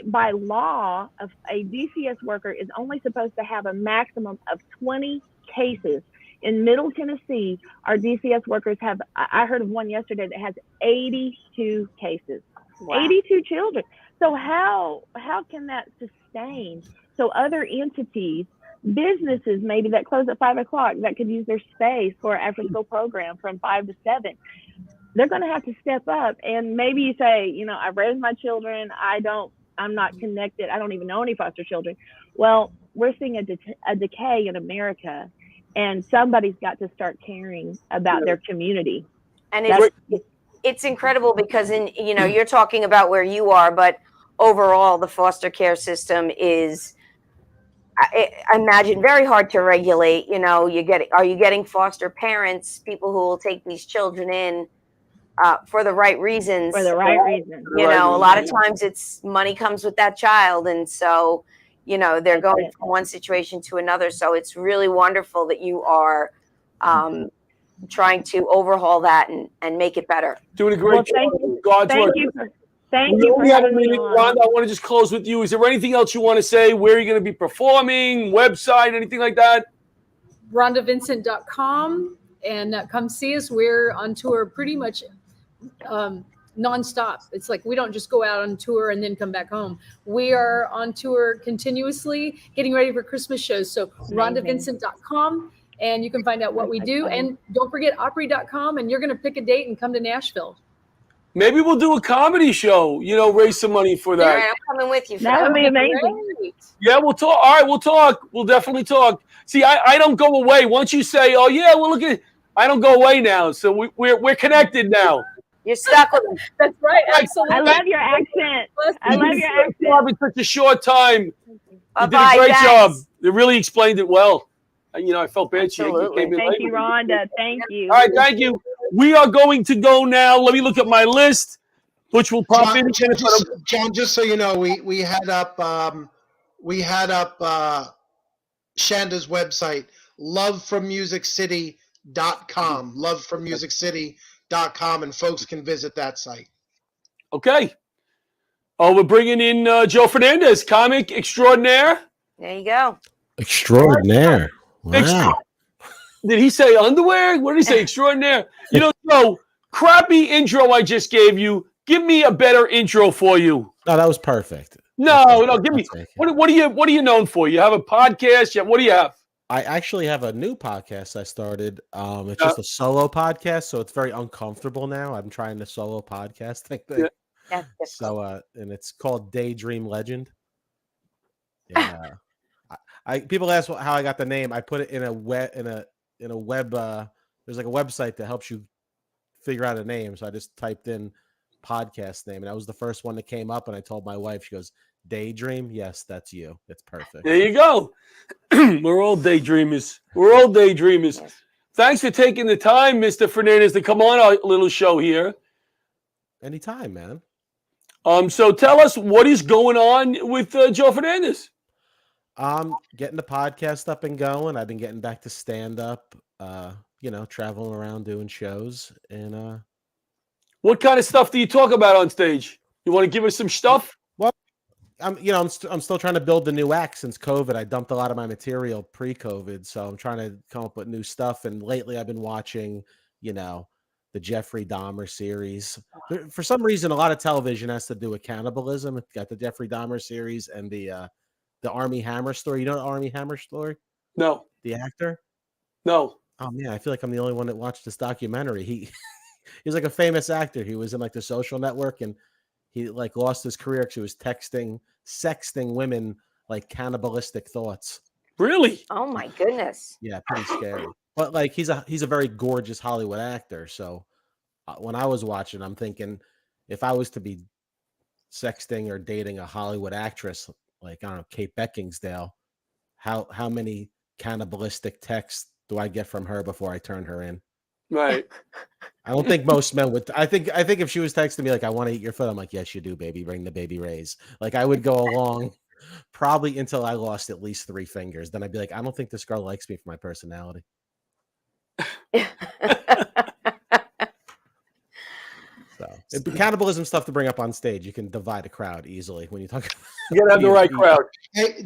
by law, a DCS worker is only supposed to have a maximum of 20 cases. In Middle Tennessee, our DCS workers have, I heard of one yesterday that has 82 cases. Wow. 82 children. So how can that sustain? So other entities, businesses maybe that close at 5 o'clock that could use their space for an after school program from 5 to 7. They're going to have to step up. And maybe you say, I've raised my children. I'm not connected. I don't even know any foster children. Well, we're seeing a decay in America, and somebody's got to start caring about their community. And it's incredible because you're talking about where you are, but overall the foster care system is, I imagine, very hard to regulate. Are you getting foster parents, people who will take these children in for the right reasons? For the right reasons. A lot of times it's money comes with that child. And so, they're going from one situation to another. So it's really wonderful that you are trying to overhaul that and make it better. Doing a great job. God's work. Thank you for having me on. Rhonda, I want to just close with you. Is there anything else you want to say? Where are you going to be performing? Website, anything like that? RhondaVincent.com, and come see us. We're on tour pretty much nonstop. It's like we don't just go out on tour and then come back home. We are on tour continuously, getting ready for Christmas shows. So RhondaVincent.com, and you can find out what we do. And don't forget Opry.com, and you're going to pick a date and come to Nashville. Maybe we'll do a comedy show, raise some money for that. All right, I'm coming with you. That would be amazing. Great. Yeah, we'll talk. All right, we'll talk. We'll definitely talk. See, I don't go away. Once you say, oh, yeah, well, look at it, I don't go away now. So we're connected now. You're stuck with them. That's right. Absolutely. I love your accent. In such a short time. You did a great guys. job. You really explained it well. I felt bad. You came in Thank late. you, Rhonda. Thank you. All right, thank you. We are going to go now. Let me look at my list. Butch will pop in. John, just so you know, we had up Shanda's website, lovefrommusiccity.com, lovefrommusiccity.com, and folks can visit that site. Okay. Oh, we're bringing in Joe Fernandez, comic extraordinaire. There you go. Extraordinaire. Wow. Did he say underwear? What did he say? Extraordinaire. Joe, crappy intro I just gave you. Give me a better intro for you. No, that was perfect. No, give me. What are you known for? You have a podcast? What do you have? I actually have a new podcast I started. It's just a solo podcast, so it's very uncomfortable now. I'm trying the solo podcast thing. Yeah. So, and it's called Daydream Legend. Yeah. People ask how I got the name. I put it in a web. There's like a website that helps you figure out a name. So I just typed in podcast name, and that was the first one that came up. And I told my wife, she goes, "Daydream, yes, that's you. It's perfect." There you go. We're all daydreamers. Yes. Thanks for taking the time, Mr. Fernandez, to come on our little show here. Anytime, man. So tell us what is going on with Joe Fernandez. Getting the podcast up and going. I've been getting back to stand up. Traveling around doing shows. And what kind of stuff do you talk about on stage? You want to give us some stuff? Well, I'm still trying to build the new act since COVID. I dumped a lot of my material pre-COVID, so I'm trying to come up with new stuff. And lately, I've been watching, the Jeffrey Dahmer series. For some reason, a lot of television has to do with cannibalism. It's got the Jeffrey Dahmer series and the Armie Hammer story. You know the Armie Hammer story? No. The actor? No. Oh man, I feel like I'm the only one that watched this documentary. He's like a famous actor. He was in like The Social Network, and he like lost his career because he was sexting women like cannibalistic thoughts. Really? Oh my goodness. Yeah, pretty scary. But like he's a very gorgeous Hollywood actor. So when I was watching, I'm thinking if I was to be sexting or dating a Hollywood actress, like I don't know, Kate Beckinsale, how many cannibalistic texts do I get from her before I turn her in? Right. I don't think most men would. I think if she was texting me like, "I want to eat your foot," I'm like, "Yes, you do, baby. Bring the baby rays." Like I would go along probably until I lost at least 3 fingers. Then I'd be like, "I don't think this girl likes me for my personality." So cannibalism stuff to bring up on stage. You can divide a crowd easily when you talk. You gotta have the right crowd. Hey,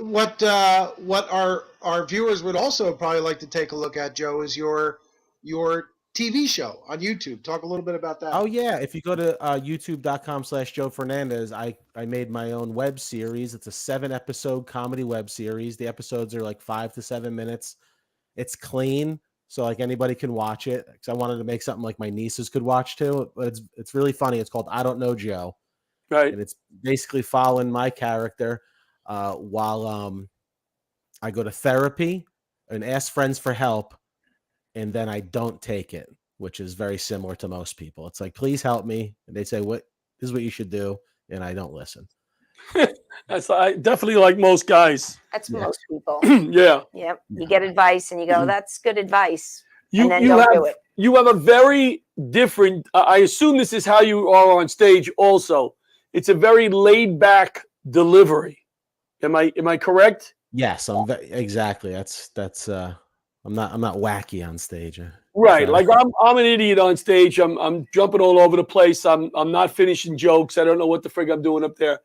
what our viewers would also probably like to take a look at, Joe, is your TV show on YouTube. Talk a little bit about that. Oh yeah, if you go to youtube.com/Joe Fernandez, I made my own web series. It's a 7-episode comedy web series. The episodes are like 5 to 7 minutes. It's clean, so like anybody can watch it. Because I wanted to make something like my nieces could watch too. But it's really funny. It's called I Don't Know Joe. Right. And it's basically following my character while I go to therapy and ask friends for help, and then I don't take it, which is very similar to most people. It's like, please help me. And they say, this is what you should do. And I don't listen. That's definitely like most guys. That's most people. Yeah. Yep. You get advice and you go, that's good advice. You don't do it. You have a very different, I assume this is how you are on stage also. It's a very laid back delivery. Am I correct? Yes, exactly. That's I'm not wacky on stage. Right. Like I'm an idiot on stage. I'm jumping all over the place. I'm not finishing jokes. I don't know what the frig I'm doing up there.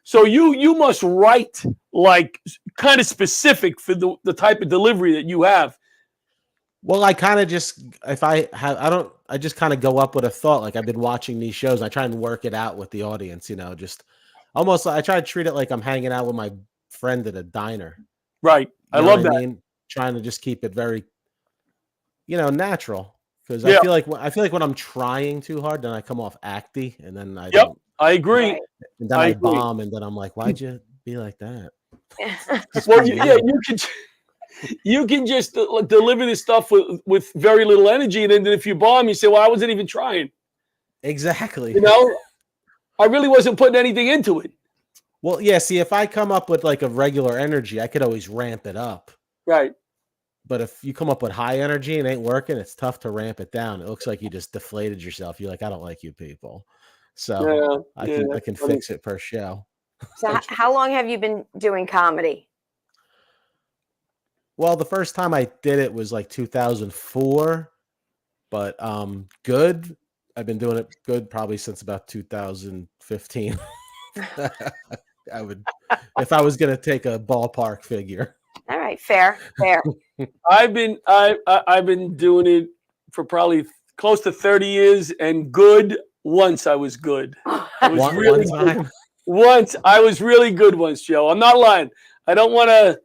So you must write like kind of specific for the type of delivery that you have. Well, I kind of just I just kind of go up with a thought. Like I've been watching these shows. I try and work it out with the audience, just almost I try to treat it like I'm hanging out with my friend at a diner. Right. I love that. I mean? Trying to just keep it very, natural. Because I feel like when I'm trying too hard, then I come off acty, and then I don't. I agree. And then I bomb, and then I'm like, why'd you be like that? Well, you can just deliver this stuff with very little energy, and then if you bomb, you say, well, I wasn't even trying. Exactly. I really wasn't putting anything into it. Well, yeah, see, if I come up with like a regular energy, I could always ramp it up. Right. But if you come up with high energy and ain't working, it's tough to ramp it down. It looks like you just deflated yourself. You're like, I don't like you people. So I can fix it per show. So how long have you been doing comedy? Well, the first time I did it was like 2004, but good. I've been doing it good probably since about 2015. I would, if I was going to take a ballpark figure. All right, fair. I've been doing it for probably close to 30 years, and good once I was good. I was really good. Once I was really good once, Joe. I'm not lying. I don't want to,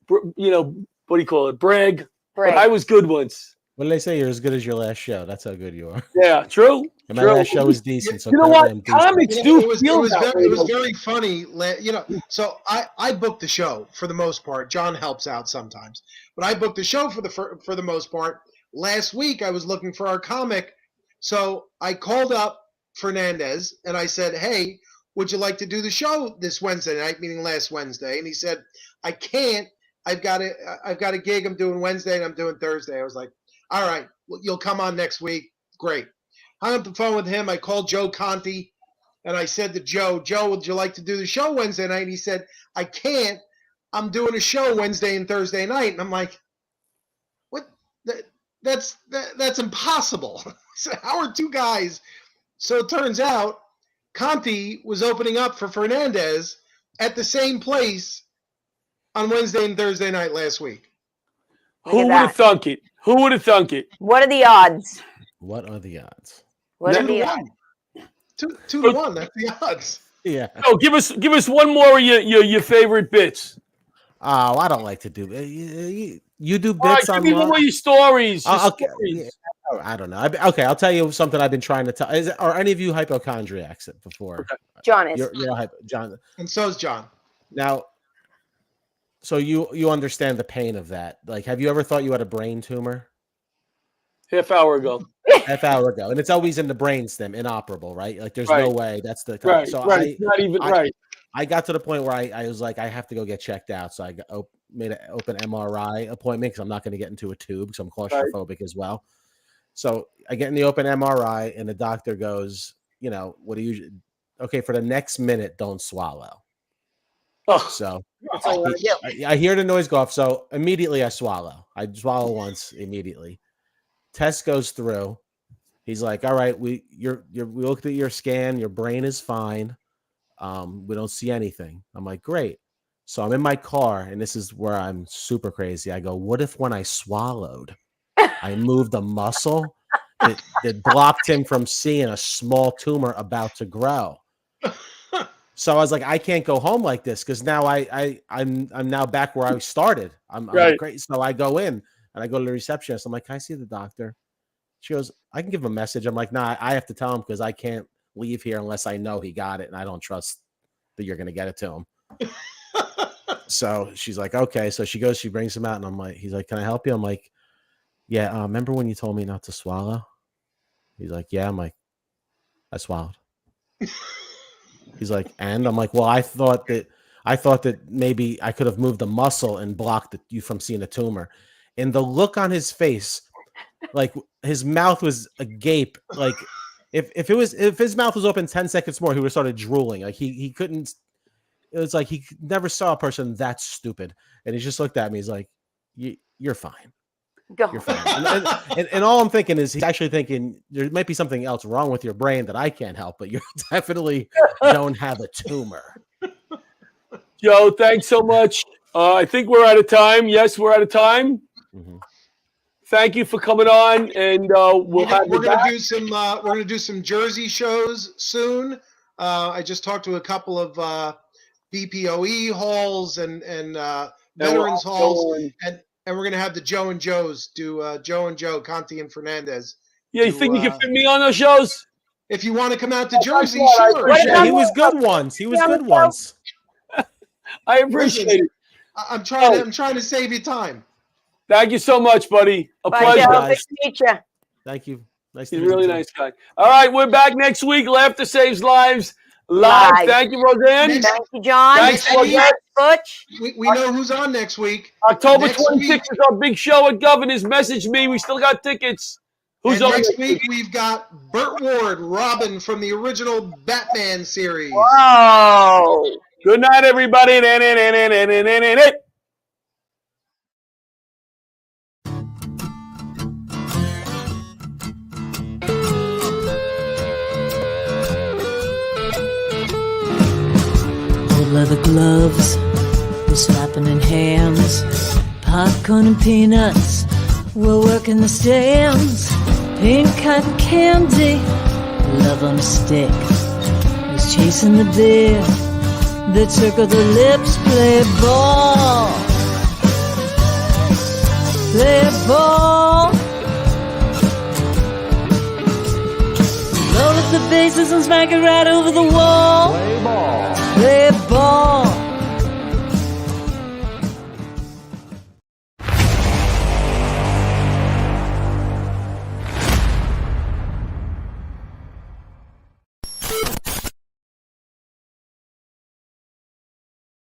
what do you call it? Brag. But I was good once. What did they say? You're as good as your last show. That's how good you are. Yeah, true. And my last show was decent. So you know what? Comics do feel that way. It was very funny. So I booked the show for the most part. John helps out sometimes, but I booked the show for the most part. Last week I was looking for our comic, so I called up Fernandez and I said, "Hey, would you like to do the show this Wednesday night?" Meaning last Wednesday, and he said, "I can't. I've got a gig. I'm doing Wednesday and I'm doing Thursday." I was like, "All right, well, you'll come on next week. Great." Hung up the phone with him. I called Joe Conti, and I said to Joe, would you like to do the show Wednesday night? And he said, "I can't. I'm doing a show Wednesday and Thursday night." And I'm like, "What? That's impossible." So how are two guys? So it turns out Conti was opening up for Fernandez at the same place on Wednesday and Thursday night last week. Who would have thunk it? Who would have thunk it? What are the odds? What are the odds? What are the odds? 2-1. That's the odds. Yeah. Oh, give us one more of your favorite bits. Oh, I don't like to do. You do bits on. Give me one of your stories. Okay. I don't know. Okay, I'll tell you something I've been trying to tell. Are any of you hypochondriacs before? Okay. John is. You're John. And so is John. Now, so you understand the pain of that. Like, have you ever thought you had a brain tumor? Half hour ago. And it's always in the brainstem, inoperable, right? Like, there's no way. That's the right. So right. Not even right. I got to the point where I was like, I have to go get checked out. So I made an open MRI appointment because I'm not going to get into a tube because I'm claustrophobic as well. So I get in the open MRI and the doctor goes, what do you? Okay, for the next minute, don't swallow. Oh. So I hear the noise go off. So immediately I swallow. I swallow once immediately. Test goes through. He's like, "All right, we looked at your scan. Your brain is fine. We don't see anything." I'm like, "Great." So I'm in my car, and this is where I'm super crazy. I go, "What if when I swallowed, I moved a muscle that blocked him from seeing a small tumor about to grow?" So I was like, "I can't go home like this because now I'm now back where I started. I'm great." So I go in. And I go to the receptionist. I'm like, "Can I see the doctor?" She goes, "I can give him a message." I'm like, "Nah, I have to tell him because I can't leave here unless I know he got it. And I don't trust that you're going to get it to him." So she's like, "Okay." So she goes, she brings him out. And he's like, "Can I help you?" I'm like, "Yeah. Remember when you told me not to swallow?" He's like, "Yeah." I'm like, "I swallowed." He's like, "And?" I'm like, "Well, I thought that maybe I could have moved the muscle and blocked you from seeing a tumor." And the look on his face, like his mouth was agape. Like if his mouth was open 10 seconds more, he would have started drooling. Like he couldn't. It was like he never saw a person that stupid. And he just looked at me. He's like, "You're fine. You're fine." And all I'm thinking is he's actually thinking there might be something else wrong with your brain that I can't help, but you definitely don't have a tumor. Joe, thanks so much. I think we're out of time. Yes, we're out of time. Mm-hmm. Thank you for coming on, and we're gonna do some Jersey shows soon. I just talked to a couple of BPOE halls and veterans halls, and we're gonna have the Joe and Joes do Joe and Joe, Conti and Fernandez. Yeah, you think you can fit me on those shows? If you want to come out to Jersey, sure. He was good once. I appreciate it. I'm trying to save you time. Thank you so much, buddy. A pleasure. Nice to meet you. Thank you. He's a really nice guy. All right, we're back next week. Laughter Saves Lives live. Thank you, Roseanne. Thank you, John. Thanks, Butch. We know who's on next week. October 26th is our big show at Governor's. Message me. We still got tickets. Who's and on next week we've got Burt Ward, Robin from the original Batman series. Whoa! Good night, everybody. Old leather gloves, we're slapping in hands. Popcorn and peanuts, we're working the stands. Pink cotton candy, love on a stick. Who's chasing the beer that circle the lips? Play ball, play ball. Roll up the bases and smack it right over the wall. Play ball, play ball.